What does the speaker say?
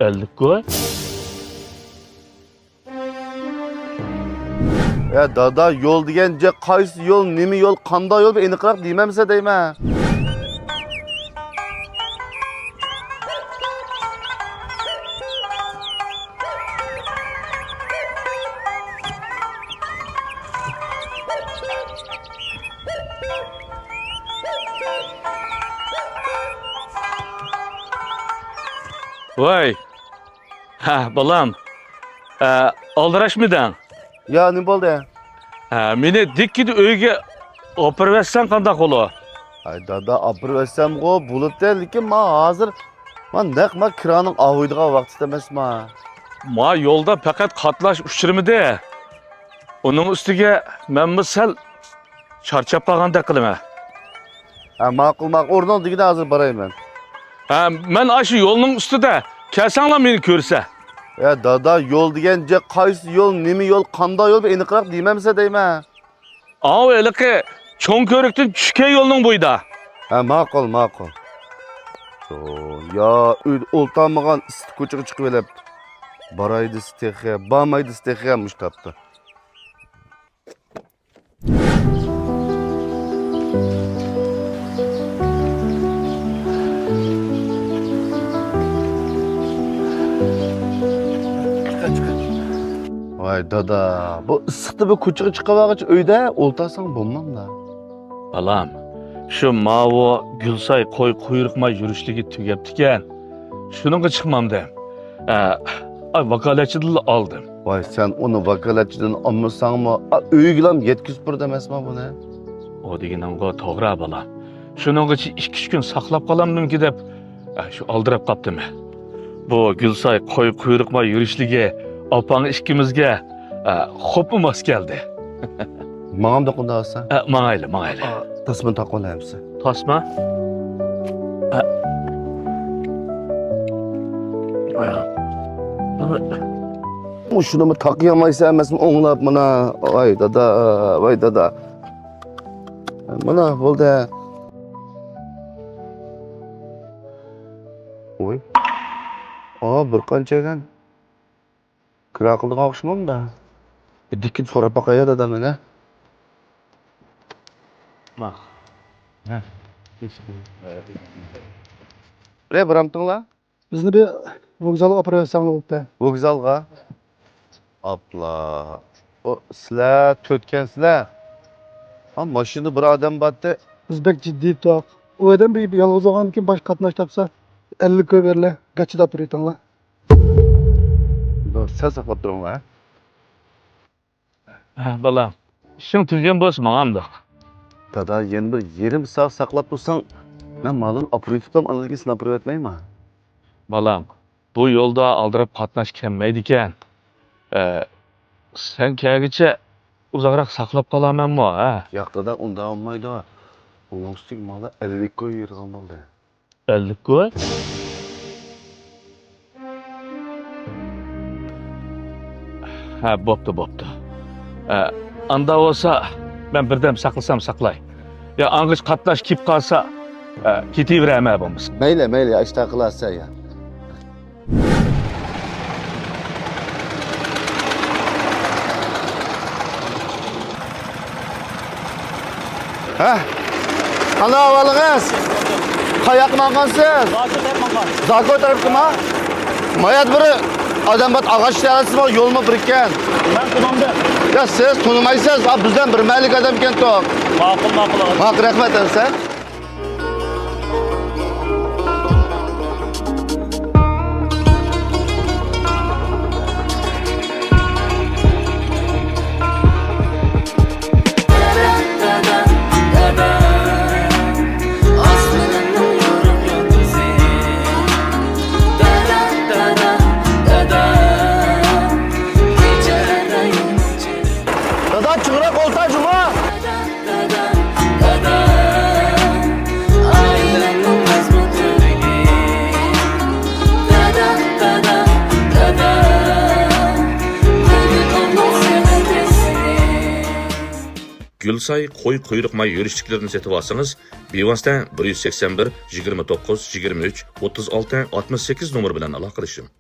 50 koy. Ya dada yol degence qaysi yol, nemi yol, qanday yol aniqroq deymamsa deyman. Voy. Ha, balam. Aldırashmiding? Ya ne bo'ldi? Ha, meni dikkidi uyga opirib bersan qanday qolo? Ay dada opirib bersam go bo'libdi, lekin men hozir naq kiraning avuydigan vaqtida emasman. Ma yo'lda faqat qatlash uchirmidi. Uning ustiga menmi sal charchab qolgandek qilaman. Ha, ma'qul, o'rningdagina hozir borayman. Ha, men aşı yo'lning ustida kelsanglar meni ko'rsa. Ya dada yol degence qaysi yol, nemi yol, qanday yol aniqroq deymamsa deyman. Aa, eliqi cho'ng ko'rikdan tushgan yo'lning bo'yida. Ha, ma'qul. Ya o'ltanmagan isti ko'chaga chiqib olib. Boraydi stexiya, bormaydi stexiya mushtapti. Vay dada, bu issiqda bir ko'chaga chiqavag'ich uyda o'ltasang bo'lmamda. Balam, shu mavo Gulsoy qo'y quyruqma yurishligi tugabdikan. Shuningga chiqmamdim. Vakolatchidan oldim. Vay sen onu vakolatchidan olmasangmi, uygilam yetkizib bir demasmi buni? O deganingga to'g'ri balam. Shuninggacha 2-3 kun saqlab qolamdimki deb shu oldirab qopdimi. Bu Gulsoy qo'y quyruqma yurishligi opang ikkimizga xo'p mos keldi. Mağam da qundaqsan. Mangayli. Tasma taqolayapsiz. Tasma? Şunu mu taqıyamaysa emasmi o'nglab mana. Vay dada. Mana bo'ldi. Oy. Bir qanchagan kira qildigan o'xshamamda. Dikkin so'rab baqaya dada meni. Ma. Ne biramtыңla? Bizni bir vokzalga olib bersang bo'libdi. Vokzalga. Apla. O sizlar to'tkansizlar. Ha, mashinada bir odam batdi. Biz bek jiddiy toq. U odam bir yolg'iz olgandan keyin boshqa qatnash topsa 50 koy beriladi. Gachida olib beringlar. Sen saqlab turinglar. Balam, ishing tugagan bo'lsa mang'amdi. Dada endi yerim soat saqlab tursang, men malum operativdan analiga sinab etmayman. Balam, bu yo'lda aldirab qatnash kelmaydi ekan. Sen kelgicha uzoqroq saqlab qolamanmi, ha? Yo'q dada, unda olmaydi. Uning ustiga mala 50 koy yig'gan bo'ldi. 50 koy? Ha, bo'pti. Anda olsa ben birden saqlasam saqlay. Ya ang'ich qatnash kelib qolsa, ketaveraman bo'lmasa. Mayli, ishta qilarsan ya. Ha? Qanday ahvolingiz? Qayoqqa manqansiz? Zakot tarafdami? Mayat biri odam bat ag'ash yarasimi, yo'lma birikkan. Ben tunamda. Ya siz tanımaysanız, bizden bir malik adam ekan to'q. Ma'qul. Ma'qul, rahmat sen. Dada çıngırak olta cuma. Gulsoy qo'y quyruqma yurishliklarini setib olsangiz, bevosita 181 29 23 36 68 nomer bilan aloqa qilishing.